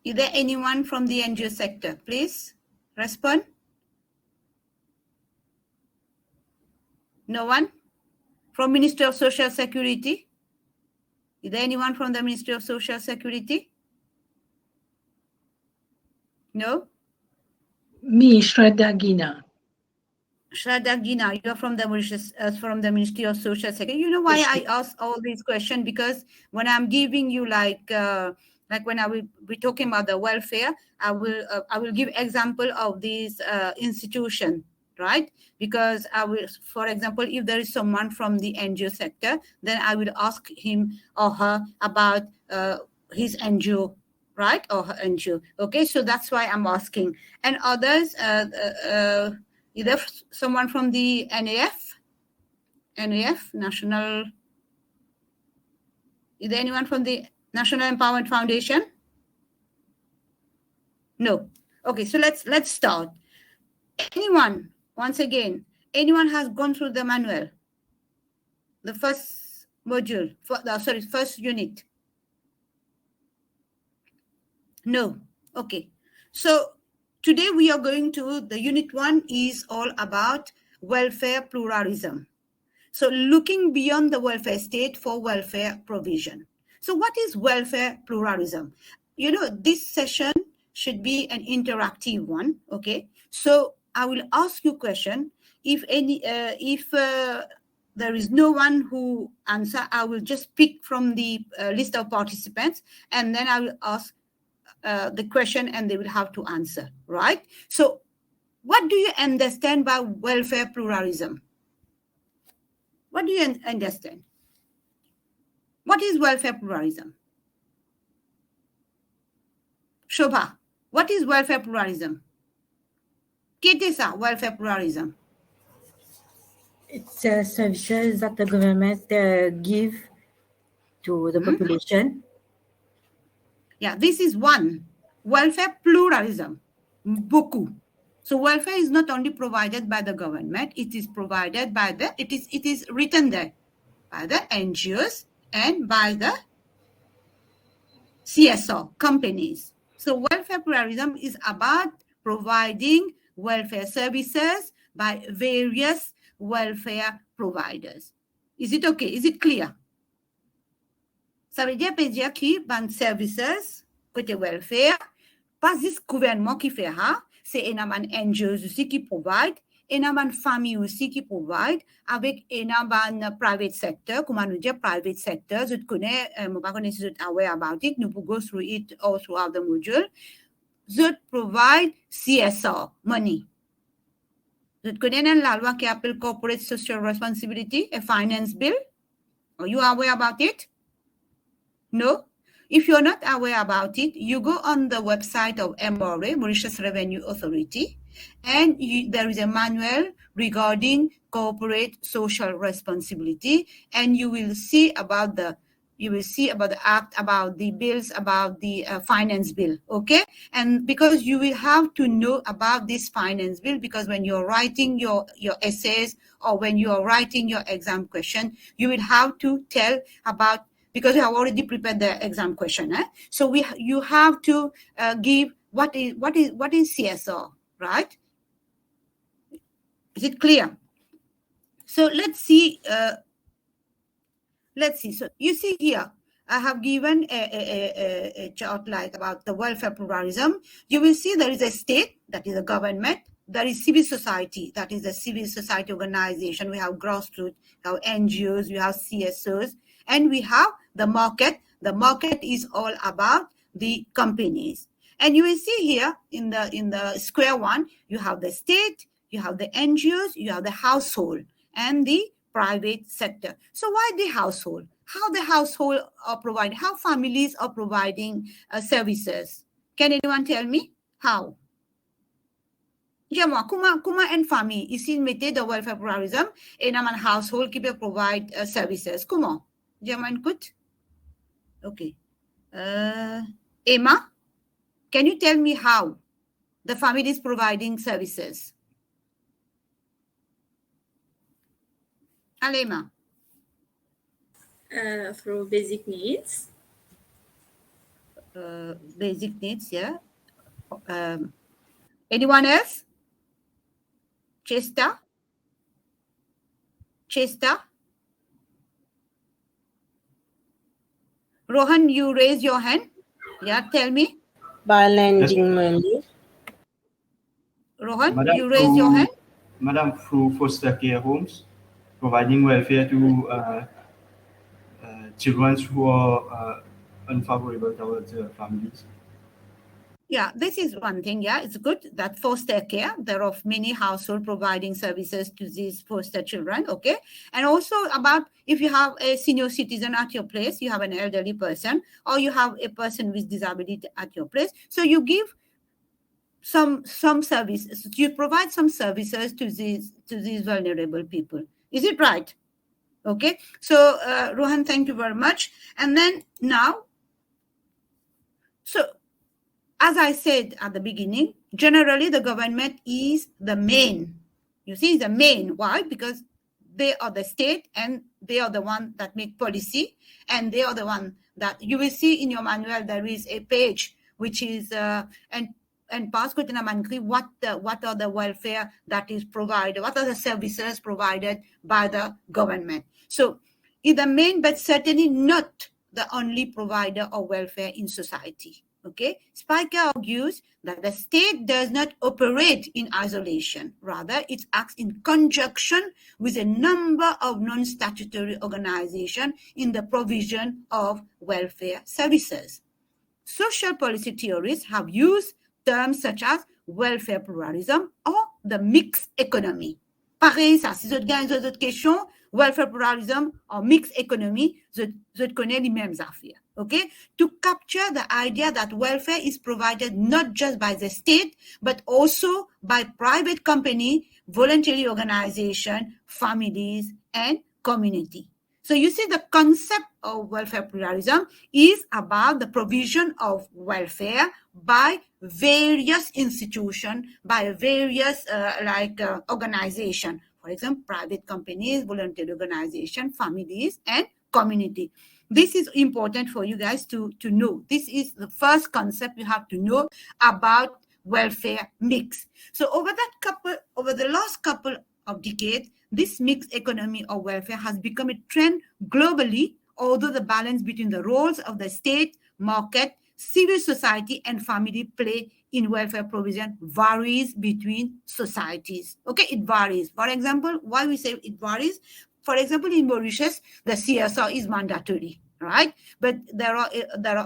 Is there anyone from the NGO sector? Please respond. No one? From Ministry of Social Security? Is there anyone from the Ministry of Social Security? No? Me, Shraddha Gina. Shraddha Gina, you're from the Ministry of Social Security. You know why I ask all these questions? Because when I'm giving you like when I will be talking about the welfare, I will give example of these institution, right? Because I will, for example, if there is someone from the NGO sector, then I will ask him or her about his NGO, right? Or her NGO. Okay, so that's why I'm asking. And others, is there someone from the NAF? NAF, National. Is there anyone from the National Empowerment Foundation? No. Okay, so let's start. Anyone, once again, anyone has gone through the manual? The first module, first unit? No. Okay. So today we are going to, the unit 1 is all about welfare pluralism. So looking beyond the welfare state for welfare provision. So what is welfare pluralism? You know, this session should be an interactive one, okay? So I will ask you a question. If there is no one who answer, I will just pick from the list of participants, and then I will ask the question and they will have to answer, right? So what do you understand by welfare pluralism? What do you understand? What is welfare pluralism? Shobha, what is welfare pluralism? Qu'est-ce ça, welfare pluralism? It's services that the government give to the population. Yeah, this is one. Welfare pluralism, beaucoup. So welfare is not only provided by the government, it is provided by it is written there by the NGOs and by the CSR companies. So welfare pluralism is about providing welfare services by various welfare providers. Is it okay? Is it clear? Ça veut dire que ban services côté welfare, pas juste gouvernement qui fait ça, c'est énormément NGOs aussi qui provide, énormément familles aussi qui provide, avec énormément private sector, comment nous dire private sector, je connais, je ne connais pas si vous aware about it, nous pouvons go through it all throughout the module. Je provide CSR, money. Je connais la loi qui appelle Corporate Social Responsibility, a finance bill. Are you aware about it? No? If you're not aware about it, you go on the website of MRA, Mauritius Revenue Authority, and there is a manual regarding corporate social responsibility, and you will see about the act, about the bills, about the finance bill, okay? And because you will have to know about this finance bill, because when you're writing your essays or when you're writing your exam question, you will have to tell about, because you have already prepared the exam question, so you have to give what is CSR, right? Is it clear? So let's see. So you see here, I have given a chart like about the welfare pluralism. You will see there is a state, that is a government. There is civil society, that is a civil society organization. We have grassroots, we have NGOs, we have CSOs, and we have the market. The market is all about the companies. And you will see here in the square one, you have the state, you have the NGOs, you have the household, and the private sector. So why the household? How the household are providing, how families are providing services? Can anyone tell me how? Dis-moi, comment une famille ici mettez de welfare pluralism et dans un household qui peut provide services? Comment? Dis-moi, écoute. Okay. Emma, can you tell me how the family is providing services? Alema. Through basic needs. basic needs. Yeah. Anyone else? Chester? Rohan, you raise your hand. Yeah, tell me. By lending money. Rohan, Madam, you raise your hand. Madam, through foster care homes, providing welfare to children who are unfavorable towards families. Yeah, this is one thing. Yeah, it's good that foster care, there are many households providing services to these foster children. Okay. And also about if you have a senior citizen at your place, you have an elderly person, or you have a person with disability at your place. So you give some services, you provide some services to these vulnerable people. Is it right? Okay. So Rohan, thank you very much. And then now, so as I said at the beginning, generally the government is the main. You see, the main. Why? Because they are the state and they are the one that make policy, and they are the one that you will see in your manual. There is a page which is and passport in a what are the welfare that is provided, what are the services provided by the government. So is the main, but certainly not the only provider of welfare in society. Okay, Spiker argues that the state does not operate in isolation. Rather, it acts in conjunction with a number of non-statutory organizations in the provision of welfare services. Social policy theorists have used terms such as welfare pluralism or the mixed economy. Pareil, ça, si vous avez d'autres questions, welfare pluralism or mixed economy, vous connaissez les mêmes affaires. Okay, to capture the idea that welfare is provided not just by the state, but also by private company, voluntary organization, families, and community. So you see, the concept of welfare pluralism is about the provision of welfare by various institutions, by various organizations. For example, private companies, voluntary organizations, families, and community. This is important for you guys to know. This is the first concept you have to know about welfare mix. So over the last couple of decades, this mixed economy of welfare has become a trend globally, although the balance between the roles of the state, market, civil society, and family play in welfare provision varies between societies. Okay, it varies. For example, why we say it varies? For example, in Mauritius, the CSR is mandatory, right? But there are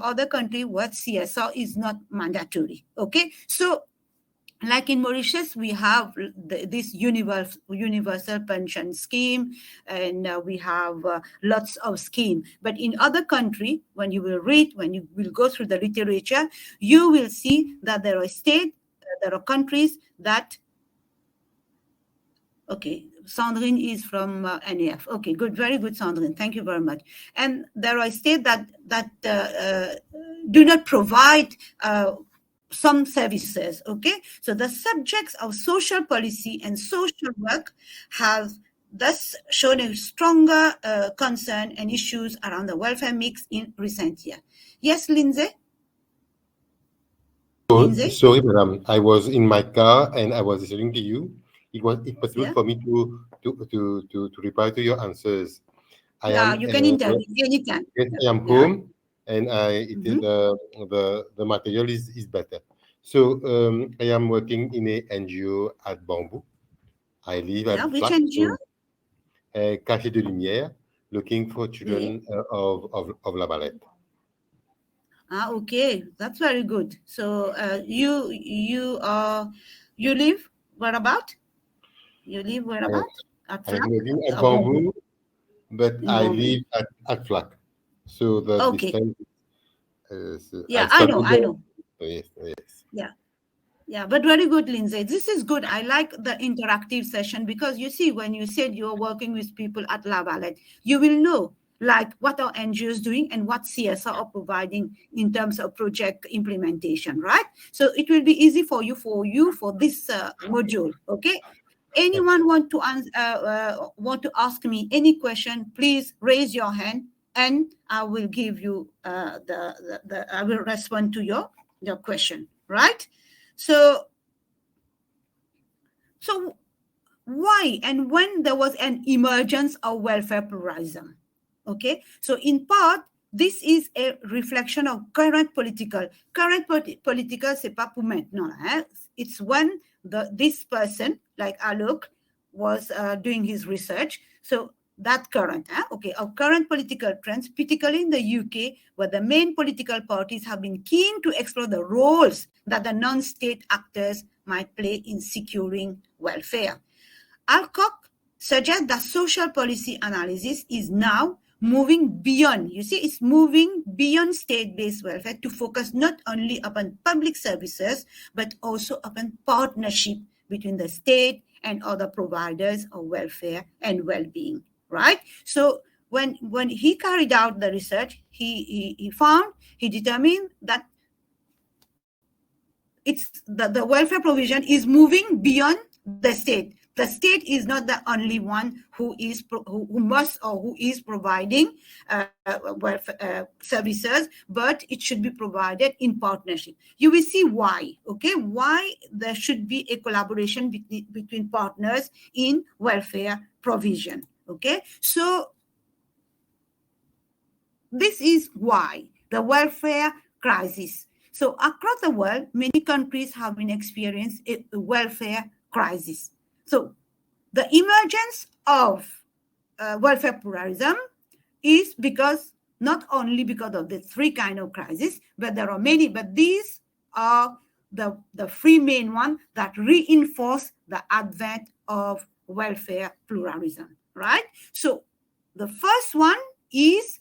other countries where CSR is not mandatory. Okay, so like in Mauritius, we have this universal pension scheme, and we have lots of schemes. But in other countries, when you will go through the literature, you will see that there are countries that. Okay, Sandrine is from NAF. Okay, good, very good, Sandrine. Thank you very much. And there are states that do not provide some services. Okay, so the subjects of social policy and social work have thus shown a stronger concern and issues around the welfare mix in recent years. Yes, Lindsay? Sorry, madam. I was in my car and I was listening to you. It was possible for me to reply to your answers. You can intervene anytime. Yes, I am home, and the material is better. So I am working in a NGO at Bamboo. I live at which NGO? Cachet de Lumière, looking for children of La Valette. Okay, that's very good. So you live whereabout? You live whereabout? At Flac? I'm living at Bamboo, but I live at Flac. So the distance is... I know. Yes. Yeah, but very good, Lindsay. This is good. I like the interactive session because you see, when you said you're working with people at La Valette, you will know like what are NGOs doing and what CSR are providing in terms of project implementation, right? So it will be easy for you for this module, okay? Anyone want to ask me any question, please raise your hand and I will give you I will respond to your question, right? So why and when there was an emergence of welfare pluralism? Okay, so in part, this is a reflection of current political, c'est pas pour maintenant, hein? It's when this person, like Alok, was doing his research. So that current, okay, of current political trends, particularly in the UK, where the main political parties have been keen to explore the roles that the non-state actors might play in securing welfare. Alcock suggests that social policy analysis is now moving beyond, you see, it's moving beyond state-based welfare to focus not only upon public services, but also upon partnership between the state and other providers of welfare and well-being, right? So when he carried out the research, he determined that it's the welfare provision is moving beyond the state. The state is not the only one who must or who is providing welfare services, but it should be provided in partnership. You will see why, okay? Why there should be a collaboration between partners in welfare provision, okay? So this is why the welfare crisis. So across the world, many countries have been experiencing a welfare crisis. So the emergence of welfare pluralism is not only because of the three kind of crises, but there are many, but these are the three main ones that reinforce the advent of welfare pluralism, right? So the first one is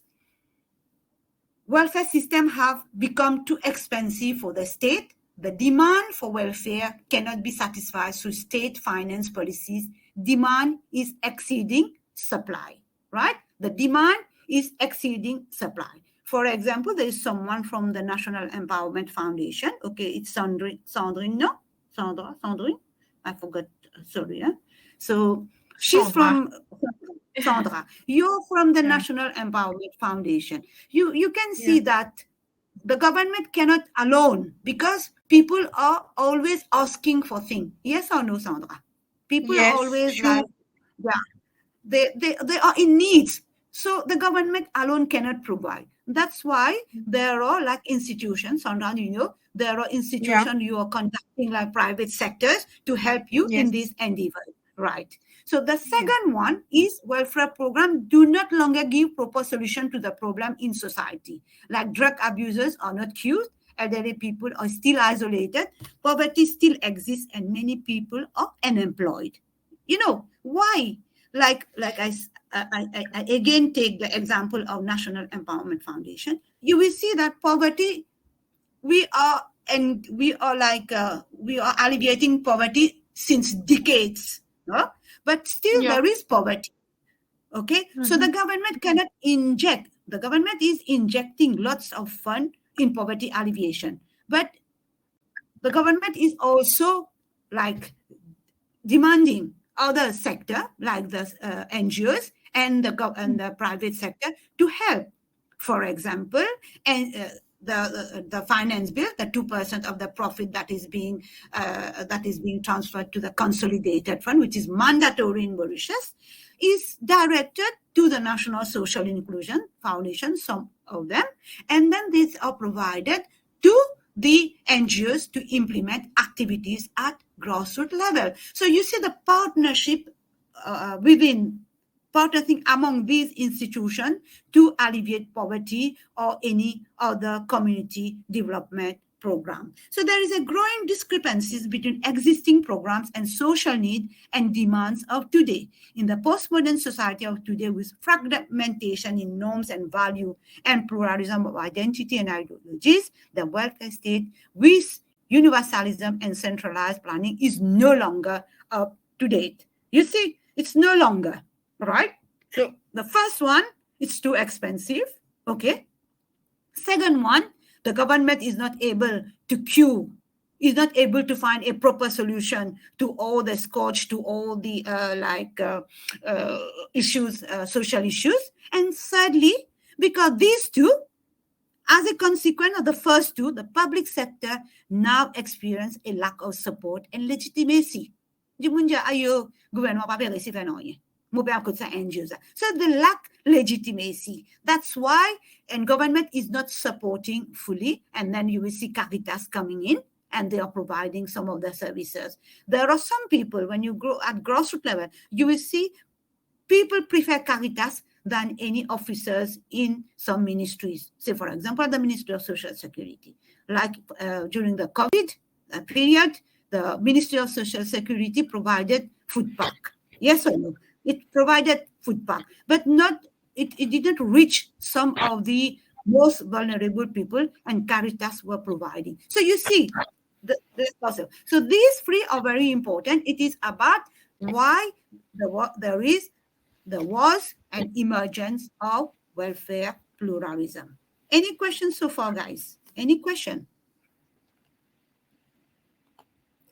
welfare systems have become too expensive for the state. The demand for welfare cannot be satisfied through state finance policies. Demand is exceeding supply, right? The demand is exceeding supply. For example, there is someone from the National Empowerment Foundation. Okay, it's Sandrine, no? Sandrine? I forgot, sorry. Huh? So she's from Sandra. You're from the National Empowerment Foundation. You can see that the government cannot alone because people are always asking for things. Yes or no, Sandra? People are always like, they are in needs. So the government alone cannot provide. That's why there are like institutions, Sandra, you know, there are institutions you are conducting like private sectors to help you in this endeavor, right? So the second one is welfare programs do not longer give proper solution to the problem in society. Like drug abusers are not cured, elderly people are still isolated, poverty still exists, and many people are unemployed. You know, why? Like I again take the example of National Empowerment Foundation. You will see that poverty, we are alleviating poverty since decades, no? But still there is poverty. Okay, so the government cannot inject. The government is injecting lots of fund in poverty alleviation, but the government is also like demanding other sector like the NGOs and the private sector to help. For example, and the finance bill, the 2% of the profit that is being transferred to the consolidated fund, which is mandatory in Mauritius, is directed to the National Social Inclusion Foundation, some of them, and then these are provided to the NGOs to implement activities at grassroots level. So you see the partnership partnering among these institutions to alleviate poverty or any other community development program. So there is a growing discrepancies between existing programs and social need and demands of today. In the postmodern society of today, with fragmentation in norms and value and pluralism of identity and ideologies, the welfare state with universalism and centralized planning is no longer up to date. You see, it's no longer. Right? So the first one, it's too expensive. Okay. Second one, the government is not able to find a proper solution to all the scourge, to all the issues, social issues. And thirdly, Because these two, as a consequence of the first two, the public sector now experience a lack of support and legitimacy. So they lack legitimacy. That's why, and government is not supporting fully. And then you will see Caritas coming in, and they are providing some of the services. There are some people, when you grow at grassroots level, you will see people prefer Caritas than any officers in some ministries. Say, for example, the Ministry of Social Security. Like during the COVID period, the Ministry of Social Security provided food pack. Yes or no? It provided food pack, but it didn't reach some of the most vulnerable people, and Caritas were providing. So you see, this possible. So these three are very important. It is about why there was an emergence of welfare pluralism. Any questions so far, guys? Any question?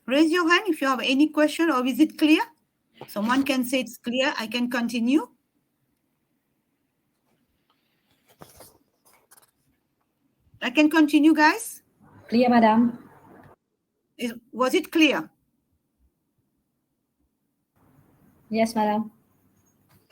Raise your hand if you have any question, or is it clear? Someone can say it's clear. I can continue. I can continue, guys. Clear, madam. Was it clear? Yes, madam.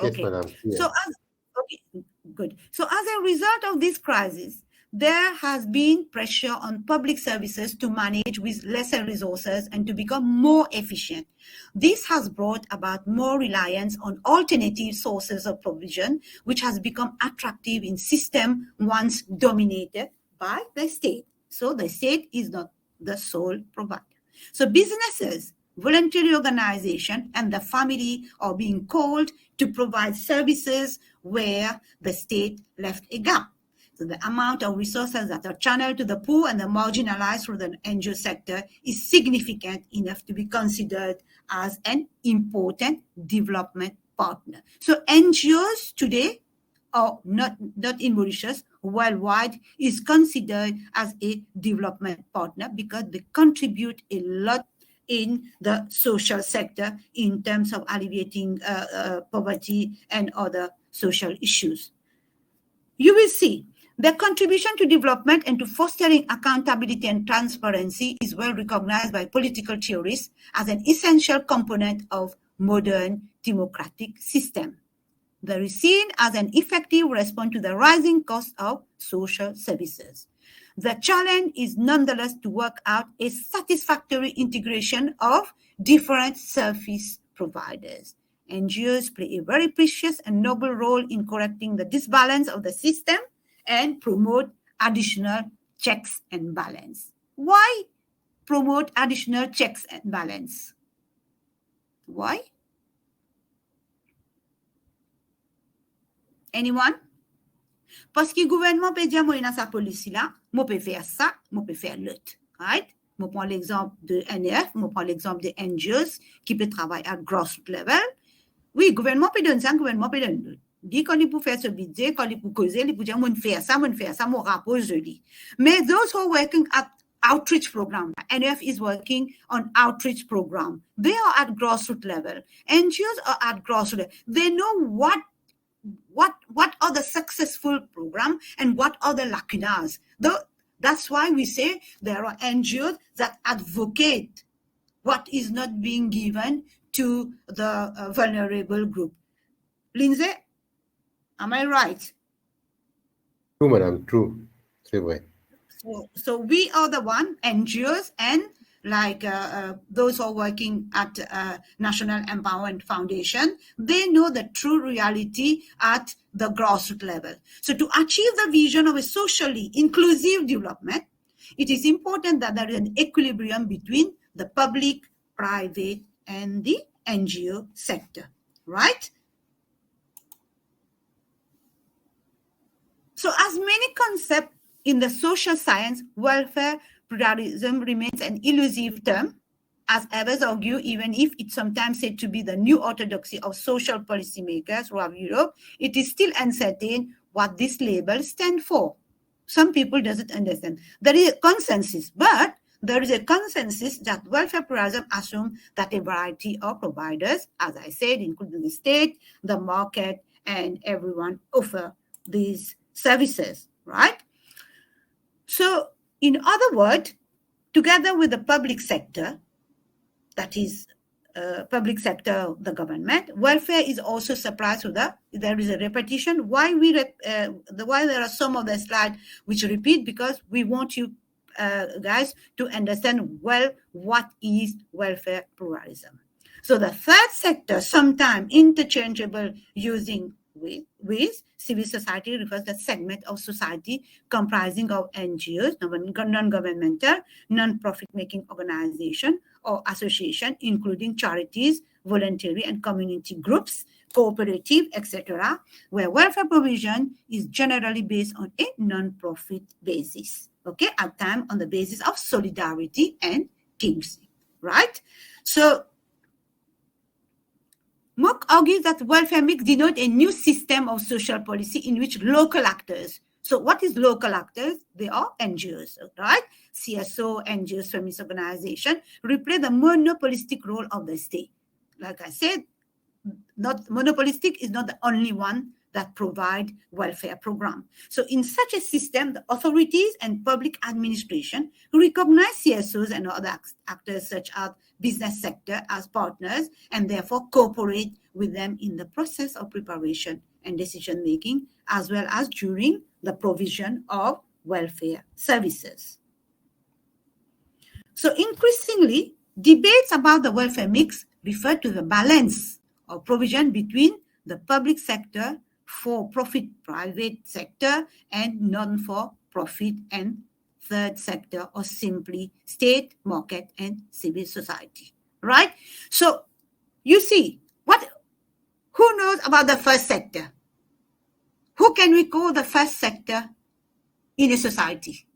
Okay. Yes, madam. Yes. Okay, good. So as a result of this crisis, there has been pressure on public services to manage with lesser resources and to become more efficient. This has brought about more reliance on alternative sources of provision, which has become attractive in system once dominated by the state. So the state is not the sole provider. So businesses, voluntary organization, and the family are being called to provide services where the state left a gap. So the amount of resources that are channeled to the poor and the marginalized through the NGO sector is significant enough to be considered as an important development partner. So NGOs today, or not in Mauritius, worldwide, is considered as a development partner because they contribute a lot in the social sector in terms of alleviating poverty and other social issues. You will see their contribution to development and to fostering accountability and transparency is well recognized by political theorists as an essential component of modern democratic system. They are seen as an effective response to the rising cost of social services. The challenge is nonetheless to work out a satisfactory integration of different service providers. NGOs play a very precious and noble role in correcting the disbalance of the system and promote additional checks and balance. Why promote additional checks and balance? Why? Anyone? Parce que le gouvernement peut dire, moi, dans sa police là, moi, peut faire ça, moi, peut faire l'autre. Right? Moi, prends l'exemple de NF, moi, prends l'exemple de NGOs qui peut travailler à grassroots level. Oui, le gouvernement peut donner ça, le gouvernement peut donner l'autre. Dit quand il peut faire ce budget, quand il peut causer, il peut dire, moi, faire ça, mon rapport, je dis. Mais those who are working at outreach program, NF is working on outreach program. They are at grassroots level. NGOs are at grassroots level. They know what are the successful program and what are the lacunas. That's why we say there are NGOs that advocate what is not being given to the vulnerable group. Lindsay, am I right? True, madam, true. C'est vrai. So we are the one, NGOs, and like those who are working at National Empowerment Foundation, they know the true reality at the grassroots level. So to achieve the vision of a socially inclusive development, it is important that there is an equilibrium between the public, private, and the NGO sector, right? So as many concepts in the social science, welfare pluralism remains an elusive term, as others argue, even if it's sometimes said to be the new orthodoxy of social policymakers throughout Europe, it is still uncertain what this label stands for. Some people doesn't understand. There is a consensus, but there is a consensus that welfare pluralism assumes that a variety of providers, as I said, including the state, the market, and everyone offer these services, right? So, in other words, together with the public sector, that is public sector, the government, welfare is also supplied to there is a repetition. Why there are some of the slides which repeat, because we want you guys to understand well what is welfare pluralism. So the third sector, sometimes interchangeable using with civil society, refers to a segment of society comprising of NGOs, non-governmental, non-profit making organization or association, including charities, voluntary and community groups, cooperative, etc., where welfare provision is generally based on a non-profit basis, okay, at times on the basis of solidarity and kinship, right? So Mook argues that welfare mix denotes a new system of social policy in which local actors, so what is local actors? They are NGOs, right? CSO, NGOs, feminist organization, replace the monopolistic role of the state. Like I said, not monopolistic is not the only one that provide welfare program. So in such a system, the authorities and public administration recognize CSOs and other actors such as business sector as partners and therefore cooperate with them in the process of preparation and decision making, as well as during the provision of welfare services. So increasingly, debates about the welfare mix refer to the balance of provision between the public sector, for-profit private sector, and non-for-profit and third sector, or simply state, market, and civil society, right? So you see, who knows about the first sector? Who can we call the first sector in a society?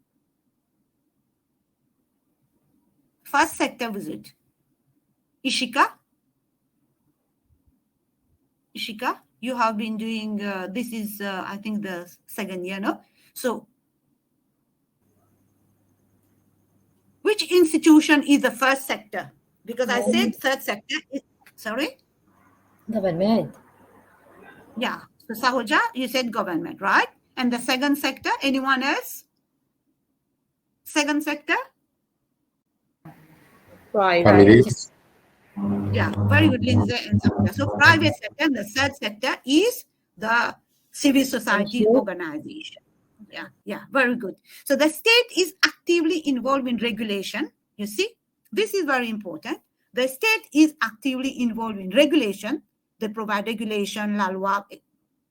First sector visit. Ishika, you have been doing, this is, I think, the second year, no? So, which institution is the first sector? Because I said third sector is, sorry? Government. Yeah. So, Sahoja, you said government, right? And the second sector, anyone else? Second sector? Private. Families. Yeah, very good, Lindsay and Sahoja. So, private sector, the third sector is the civil society organization. Yeah, very good. So the state is actively involved in regulation. You see, this is very important. The state is actively involved in regulation. They provide regulation, la loi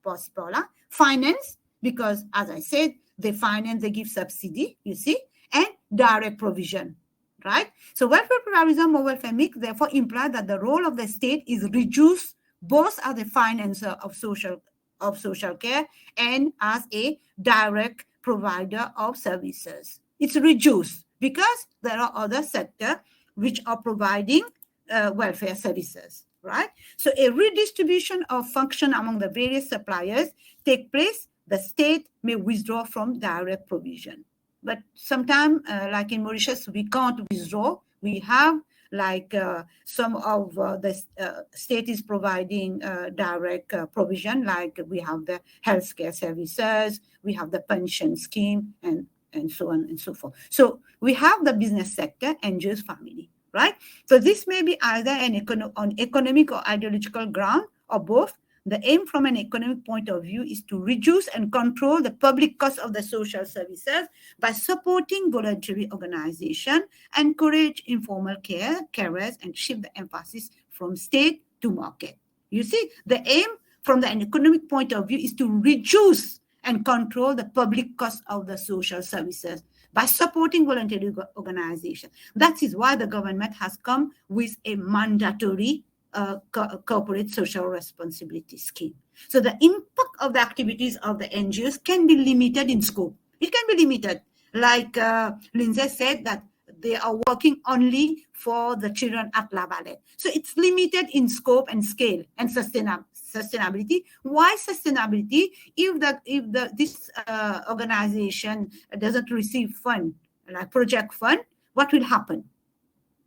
possible, finance, because as I said, they finance, they give subsidy, you see, and direct provision, right? So welfare pluralism or welfare mix therefore implies that the role of the state is reduced both as a financer of social care and as a direct provider of services. It's reduced because there are other sectors which are providing welfare services, right? So a redistribution of function among the various suppliers take place. The state may withdraw from direct provision. But sometimes, like in Mauritius, we can't withdraw. We have like some of the state is providing direct provision, like we have the healthcare services, we have the pension scheme, and so on and so forth. So we have the business sector, NGOs, family, right? So this may be either on economic or ideological ground or both. The aim from an economic point of view is to reduce and control the public cost of the social services by supporting voluntary organization, encourage informal carers, and shift the emphasis from state to market. You see, the aim from an economic point of view is to reduce and control the public cost of the social services by supporting voluntary organization. That is why the government has come with a mandatory corporate social responsibility scheme. So the impact of the activities of the NGOs can be limited in scope. It can be limited. Like Lindsay said, that they are working only for the children at La Valette. So it's limited in scope and scale and sustainability. Why sustainability? If this organization doesn't receive fund, like project fund, what will happen?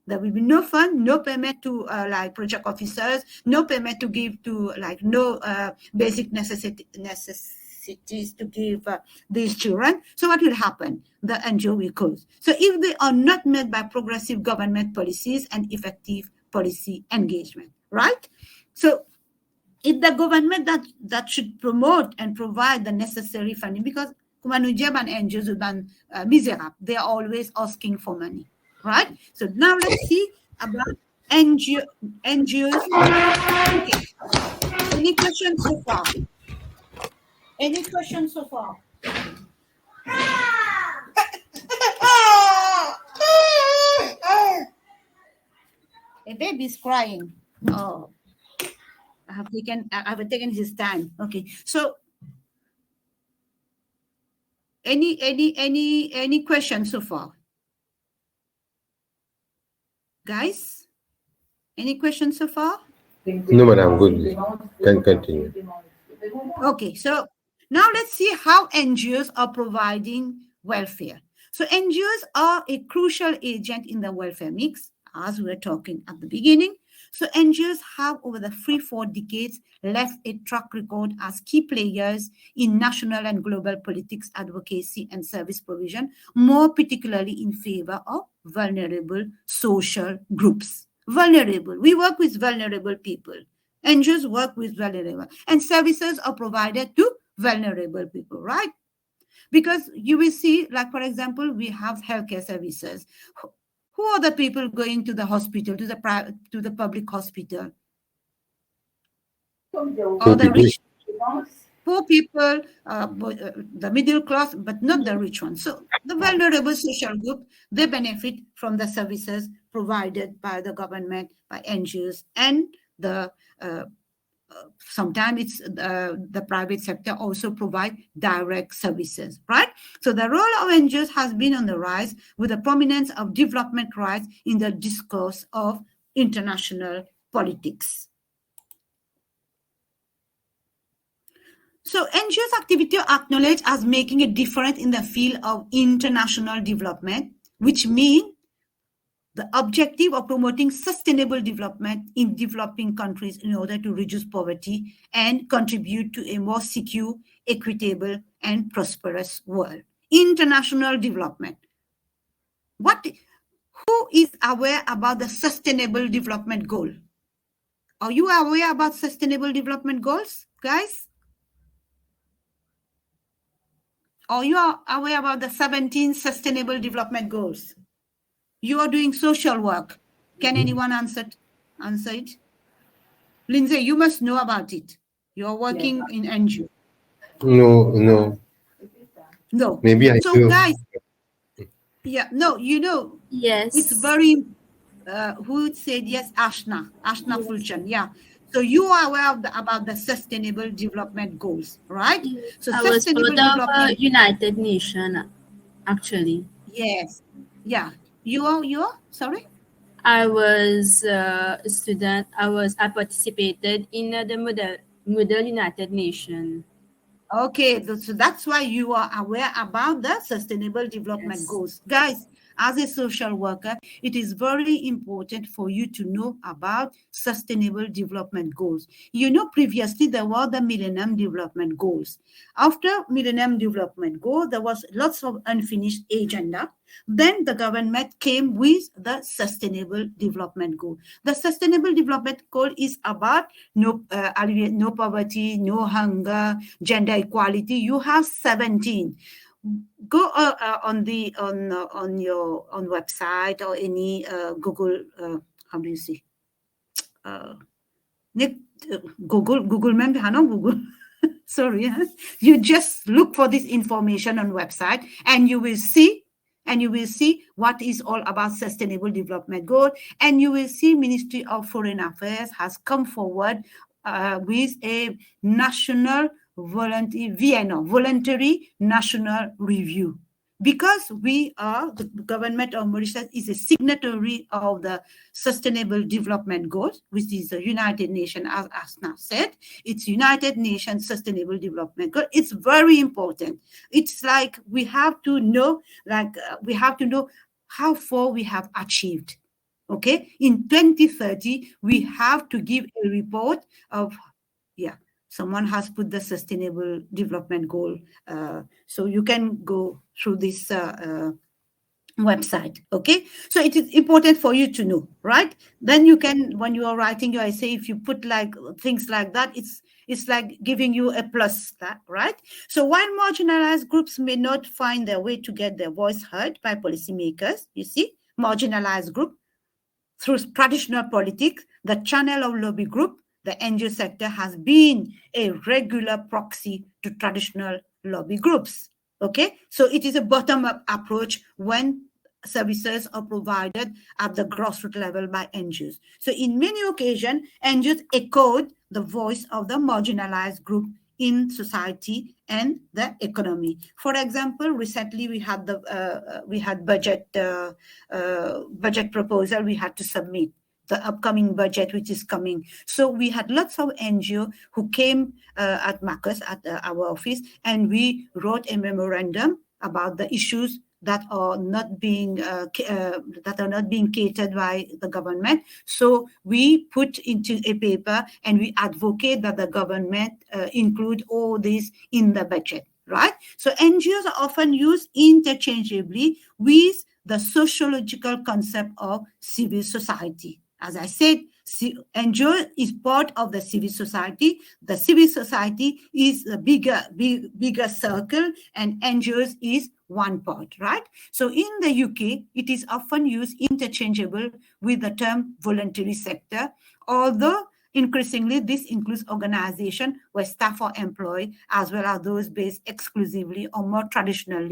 There will be no fund, no payment to like project officers, no payment to give to like no basic necessities cities to give these children. So what will happen? The NGO will close. So if they are not met by progressive government policies and effective policy engagement, right? So it's the government that should promote and provide the necessary funding, because Kumanujab and NGOs are miserable. They are always asking for money, right? So now let's see about NGOs. Okay. Any questions so far? Any questions so far? A baby's crying. Oh, I have taken his time. Okay, so any questions so far, guys? Any questions so far? No, madam, good. Can continue. Okay, so now let's see how NGOs are providing welfare. So NGOs are a crucial agent in the welfare mix, as we were talking at the beginning. So NGOs have, over the 3-4 decades, left a track record as key players in national and global politics, advocacy, and service provision, more particularly in favor of vulnerable social groups. Vulnerable. We work with vulnerable people. NGOs work with vulnerable, and services are provided to vulnerable people, right? Because you will see, like, for example, we have healthcare services. Who are the people going to the hospital, to the public hospital? Or the rich, poor people, the middle class, but not the rich ones. So the vulnerable social group, they benefit from the services provided by the government, by NGOs, and the sometimes it's the private sector also provide direct services, right? So the role of NGOs has been on the rise, with the prominence of development rights in the discourse of international politics. So NGOs activity are acknowledged as making a difference in the field of international development, which means the objective of promoting sustainable development in developing countries in order to reduce poverty and contribute to a more secure, equitable, and prosperous world. International development. Who is aware about the sustainable development goal? Are you aware about sustainable development goals, guys? Are you aware about the 17 sustainable development goals? You are doing social work. Can anyone answer it? Lindsay, you must know about it. You are working in NGO. No. No. Maybe I do. So guys, yeah, no, you know. Yes. It's very, who said yes? Ashna Fulchan, yeah. So you are aware about the sustainable development goals, right? So I was part of United Nations, actually. Yes. Yeah. You are? Sorry? I was a student. I participated in the Model United Nations. Okay, so that's why you are aware about the sustainable development goals. Guys, as a social worker, it is very important for you to know about sustainable development goals. You know, previously there were the Millennium Development Goals. After Millennium Development Goal, there was lots of unfinished agenda. Then the government came with the Sustainable Development Goal. The Sustainable Development Goal is about no poverty, no hunger, gender equality. You have 17. Go on your website or any Google. How do you say? Google, member, no Google. Sorry, you just look for this information on website, and you will see. And you will see what is all about Sustainable Development Goal. And you will see Ministry of Foreign Affairs has come forward with a national voluntary national review. Because we are, the government of Mauritius is a signatory of the Sustainable Development Goals, which is the United Nations, as Asna said. It's United Nations Sustainable Development Goal. It's very important. It's like we have to know, how far we have achieved. Okay, in 2030, we have to give a report of, Someone has put the sustainable development goal. So you can go through this website. Okay, so it is important for you to know, right? Then you can, when you are writing your essay, if you put like things like that, it's like giving you a plus, that right? So while marginalized groups may not find their way to get their voice heard by policymakers, you see, marginalized group through traditional politics, the channel of lobby group, the NGO sector has been a regular proxy to traditional lobby groups. Okay, so it is a bottom-up approach when services are provided at the grassroots level by NGOs. So in many occasions, NGOs echoed the voice of the marginalized group in society and the economy. For example, recently we had budget proposal we had to submit, the upcoming budget which is coming. So we had lots of NGO who came at Marcus, at our office, and we wrote a memorandum about the issues that are not being catered by the government. So we put into a paper and we advocate that the government include all this in the budget, right? So NGOs are often used interchangeably with the sociological concept of civil society. As I said, NGO is part of the civil society. The civil society is a bigger circle, and NGOs is one part, right? So in the UK, it is often used interchangeable with the term voluntary sector, although increasingly this includes organizations where staff are employed, as well as those based exclusively on more traditional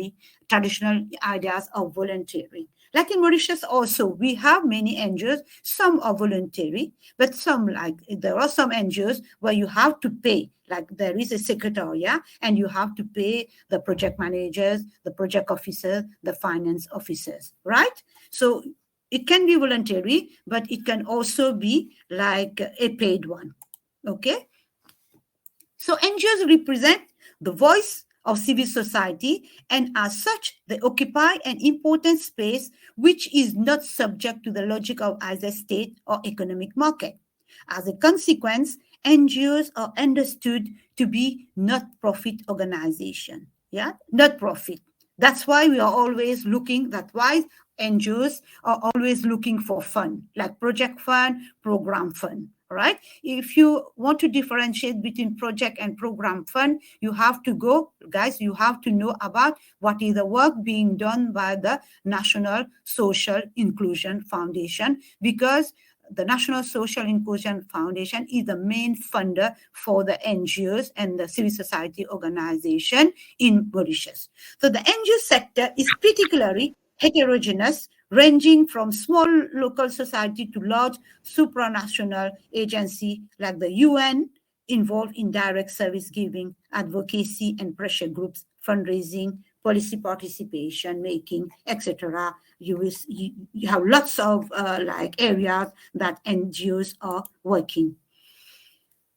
ideas of voluntary. Like in Mauritius also, we have many NGOs, some are voluntary, but some, like there are some NGOs where you have to pay, like there is a secretariat and you have to pay the project managers, the project officers, the finance officers, right? So it can be voluntary, but it can also be like a paid one, okay? So NGOs represent the voice of civil society, and as such, they occupy an important space which is not subject to the logic of either state or economic market. As a consequence, NGOs are understood to be not-profit organization. Yeah, not-profit. That's why we are always looking, that's why NGOs are always looking for fund, like project fund, program fund. Right? If you want to differentiate between project and program fund, you have to go, guys, you have to know about what is the work being done by the National Social Inclusion Foundation, because the National Social Inclusion Foundation is the main funder for the NGOs and the civil society organization in Mauritius. So the NGO sector is particularly heterogeneous, ranging from small local society to large supranational agency like the UN, involved in direct service giving, advocacy and pressure groups, fundraising, policy participation making, etc. You have lots of like areas that NGOs are working.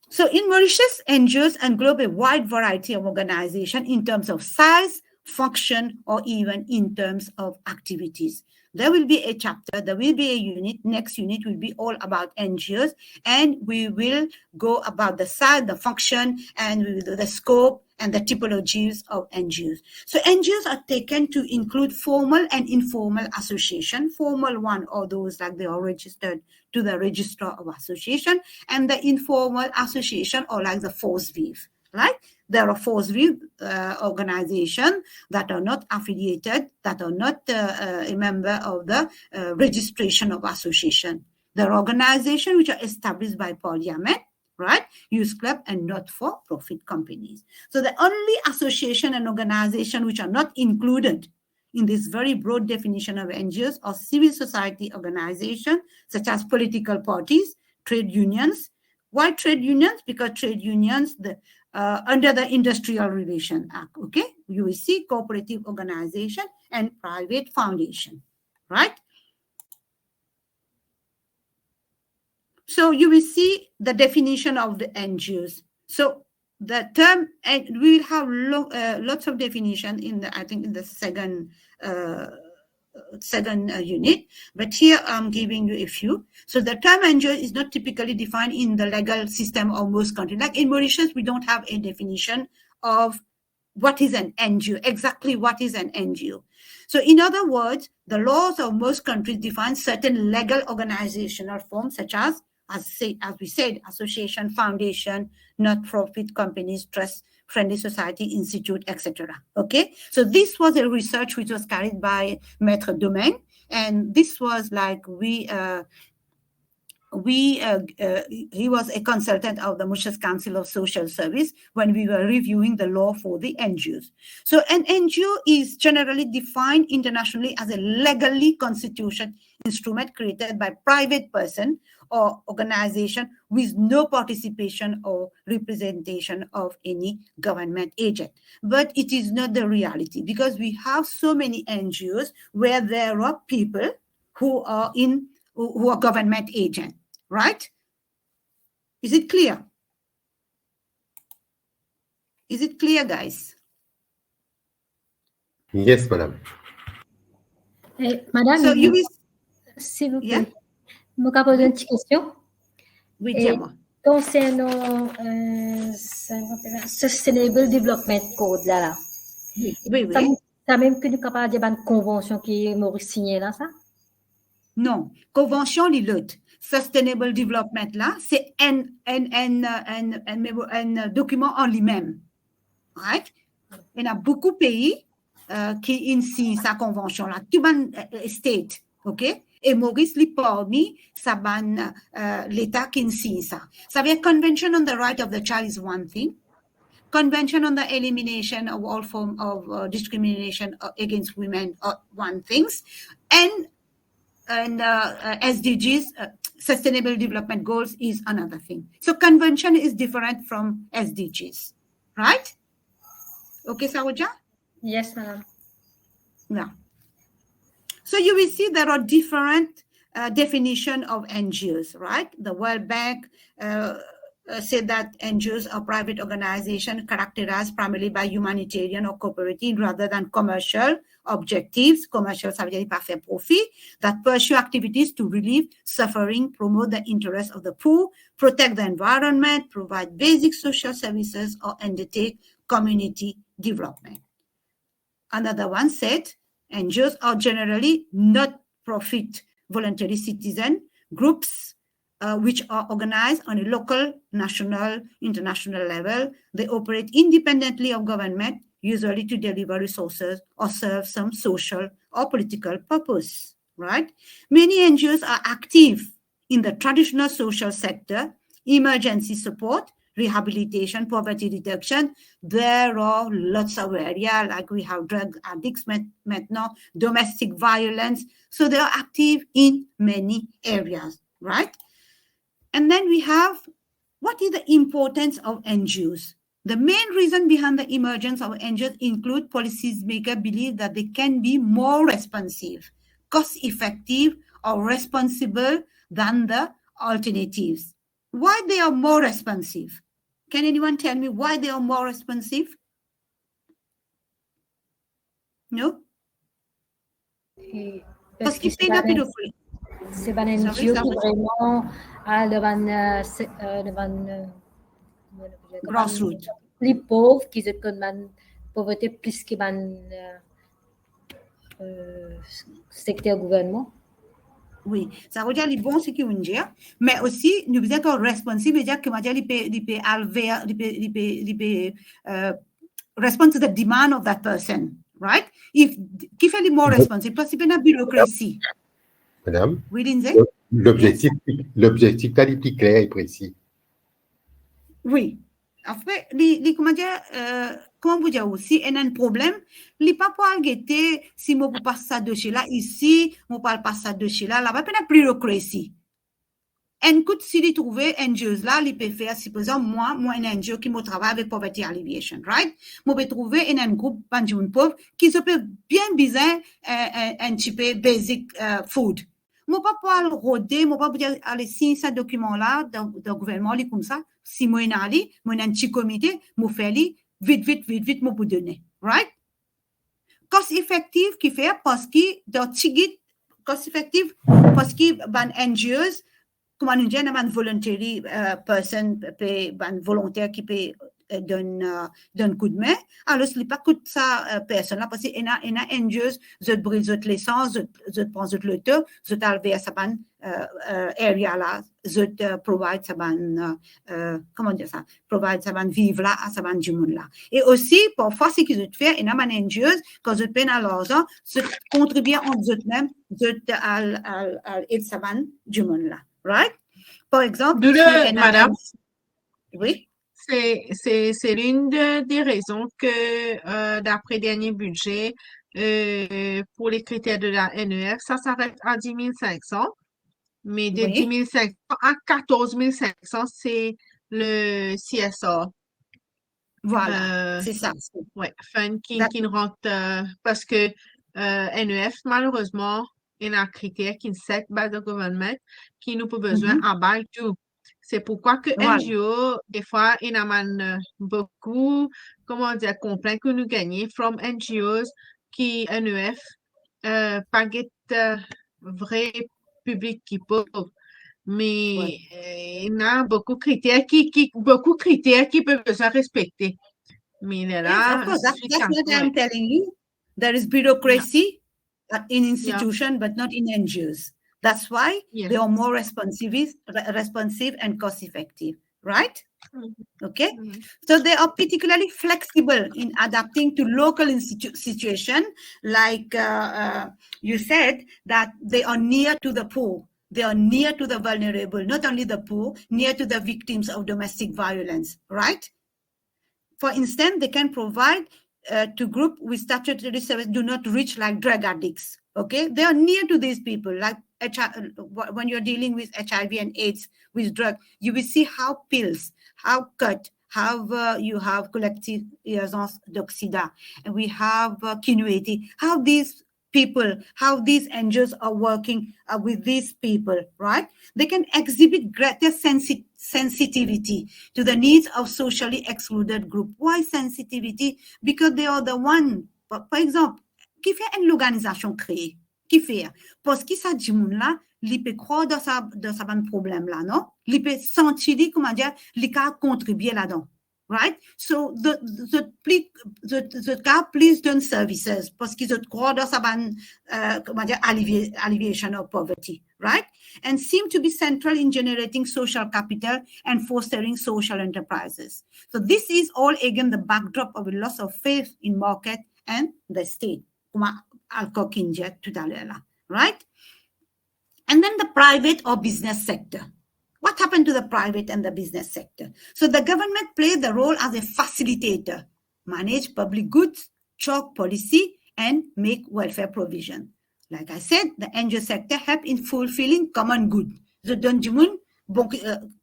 So in Mauritius, NGOs englobe a wide variety of organizations in terms of size, function, or even in terms of activities. There will be a chapter, there will be a unit. Next unit will be all about NGOs, and we will go about the size, the function, and the scope and the typologies of NGOs. So NGOs are taken to include formal and informal association. Formal one are those like they are registered to the Registrar of Association, and the informal association are like the force vive, right? There are force vive organizations that are not affiliated, that are not a member of the registration of association. There are organizations which are established by Parliament, right? Youth club and not-for-profit companies. So the only association and organization which are not included in this very broad definition of NGOs are civil society organizations such as political parties, trade unions. Why trade unions? Because trade unions, under the Industrial Relations Act, okay? You will see cooperative organization and private foundation, right? So you will see the definition of the NGOs. So the term, and we will have lots of definition in the, I think in the second certain unit, but here I'm giving you a few. So the term NGO is not typically defined in the legal system of most countries. Like in Mauritius, we don't have a definition of what is an NGO, exactly what is an NGO. So in other words, the laws of most countries define certain legal organizational forms such as we said, association, foundation, not-for-profit companies, trust, friendly society, institute, etc. Okay, so this was a research which was carried by Maître Domaine, and this was like he was a consultant of the Mauritius Council of Social Service when we were reviewing the law for the NGOs. So an NGO is generally defined internationally as a legally constituted instrument created by private person or organization with no participation or representation of any government agent. But it is not the reality, because we have so many NGOs where there are people who are government agent, right? Is it clear? Is it clear, guys? Yes, madame. Madame, So you will... s'il vous Yeah? plaît, je vais poser une petite question. Oui, Et dis-moi. concernant Sustainable Development Code, là. Oui. Ça même que nous capables de une convention qui est Maurice signée là, ça? Non, convention li l'autre. Sustainable Development là, c'est un document en lui-même. Right? Il y a beaucoup de pays qui signent sa convention là. Tout le state, ok? Et Maurice li parmi l'État qui signe ça. Ça veut dire Convention on the Right of the Child is one thing. Convention on the Elimination of all form of discrimination against women are one thing. And SDGs, Sustainable Development Goals, is another thing. So convention is different from SDGs, right? Okay, Sawaja? Yes, madam. Yeah. So you will see there are different definition of NGOs, right? The World Bank said that NGOs are private organizations characterized primarily by humanitarian or cooperative rather than commercial objectives. Commercial, ça veut dire pas faire profit, that pursue activities to relieve suffering, promote the interests of the poor, protect the environment, provide basic social services, or undertake community development. Another one said, NGOs are generally not-profit voluntary citizen groups which are organized on a local, national, international level. They operate independently of government, usually to deliver resources or serve some social or political purpose, right? Many NGOs are active in the traditional social sector, emergency support, rehabilitation, poverty reduction. There are lots of areas, like we have drug addicts maintenant, domestic violence. So they are active in many areas, right? And then we have, what is the importance of NGOs? The main reason behind the emergence of NGOs include policymakers believe that they can be more responsive, cost-effective, or responsible than the alternatives. Why they are more responsive? Can anyone tell me why they are more responsive? No? Parce qu'ils paient la pédophilie. C'est pas un NGO qui vraiment a devant grassroots. Les pauvres qui se condamnent pauvreté plus que dans secteur gouvernement. Oui, ça veut dire les bons c'est qu'on dit, mais aussi nous disons que responsible, dire que il peut respond to the demand of that person, right? If qui fait les more responsible, parce que la bureaucratie. Madame, oui, Lindsay? L'objectif est plus clair et précis. Oui. Après, comment vous dire aussi, il y a un problème, il n'y a pas pour guetter si je ne passe ça de chez là, ici, je ne parle pas ça de chez là, là, il n'y a pas de bureaucratie. Un coup, si vous trouvez un NGO là, il peut faire, si par exemple, moi, un NGO qui me travaille avec Poverty Alleviation, right? Je peux trouver un groupe de pauvres qui se peut bien besoin un petit peu basic food. Je ne peux pas roder, je ne peux pas dire, allez, si ce document-là, dans le gouvernement, il est comme ça, si moi, je suis un petit comité, je fais vite, je peux donner, right? cost effective qui fait parce que dans tigit cost effective parce que ban NGOs comment nous disons ban voluntary person ban volontaire qui peut d'un coup de main alors ce n'est pas coûte ça personne là parce que en a NGOs je brise votre licence je prends votre le temps je t'alver ça ban area là je provide ça ban comment dire ça provide ça ban vivre là à ça ban du monde là et aussi parfois ce que je fais en a man NGOs quand je peine à l'argent je contribue en eux même je à aide ça ban du monde là right par exemple Madame, oui c'est l'une des raisons que, d'après dernier budget, pour les critères de la NEF, ça s'arrête à 10 500, mais de 10 500 à 14 500, c'est le CSR. Voilà, c'est ça. Ouais, fun qui ne rentre, parce que NEF, malheureusement, il y a un critère qui est set by the government qui nous peut besoin à bas tout. C'est pourquoi que NGO, des fois, il y a beaucoup, comment dire, complaints que nous gagnons from NGOs qui NEF, pas get vrai public qui peut. Mais il y a beaucoup de critères qui peuvent besoin respecter. Mais là, yes, of course, that's what I'm telling you. There is bureaucracy in institutions, but not in NGOs. That's why they are more responsive and cost-effective, right? Okay, so they are particularly flexible in adapting to local situation. Like you said, that they are near to the poor. They are near to the vulnerable, not only the poor, near to the victims of domestic violence, right? For instance, they can provide to group with statutory service do not reach like drug addicts. Okay, they are near to these people. Like when you're dealing with HIV and AIDS with drug, you will see how pills, how cut, how you have collective liaisons d'oxida, and we have Kinueti, how these people, how these NGOs are working with these people, right? They can exhibit greater sensitivity to the needs of socially excluded group. Why sensitivity? Because they are the one, par exemple, qui fait une organisation créée, qui fait, parce que ça dit là, il peut croire dans sa problème là, non? Il peut sentir, comment dire, il peut contribuer là-dedans. Right? So the please don't services parce qu'ils croient dans sa comment dire, alleviation of poverty, right? And seem to be central in generating social capital and fostering social enterprises. So this is all again the backdrop of a loss of faith in market and the state, comme Alcock India tout à l'heure là, right? And then the private or business sector. What happened to the private and the business sector? So the government played the role as a facilitator, manage public goods, chalk policy, and make welfare provision. Like I said, the NGO sector help in fulfilling common good. The donjimun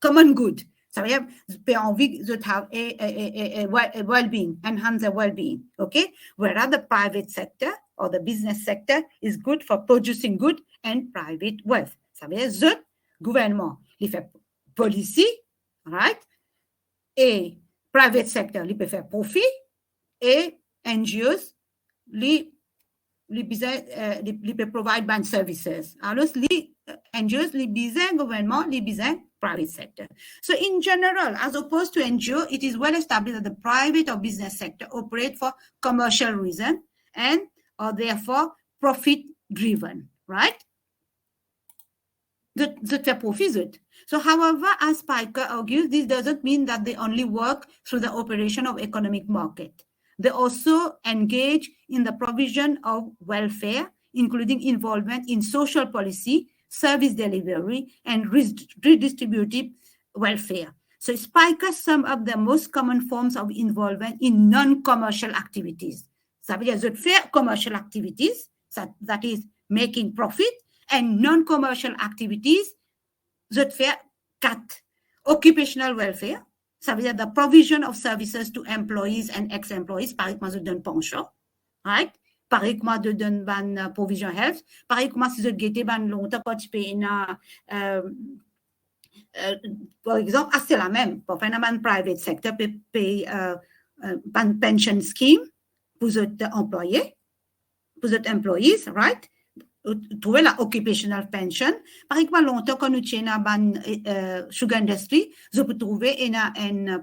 common good. Ça veut dire, j'ai envie de have a well-being, enhance their well-being. Okay? Whereas the private sector or the business sector is good for producing good and private wealth. Ça veut dire, the gouvernement, il fait policy, right? Et private sector, il peut faire profit. Et NGOs, il peut provide bank services. Alors, les NGOs, les besoins gouvernement, les besoins private sector. So in general, as opposed to NGO, it is well established that the private or business sector operate for commercial reason and are therefore profit driven, right? The profit. So, however, as Spiker argues, this doesn't mean that they only work through the operation of economic market. They also engage in the provision of welfare, including involvement in social policy, service delivery, and redistributive welfare. So Spiker sum up the most common forms of involvement in non-commercial activities. Ça veut dire de faire commercial activities, that is making profit, and non-commercial activities, that faire 4. Occupational welfare, ça veut dire the provision of services to employees and ex-employees, par exemple, je donne pension, right? Par exemple, je donne ban provision health, par exemple, si je guette ban longtemps quand tu payes par exemple, c'est la même, pour faire un private sector, paye ban pension scheme pour les employés, pour les employees, right? Trouver la occupational pension. Par exemple, longtemps quand nous tiens dans sugar industry, je peux trouver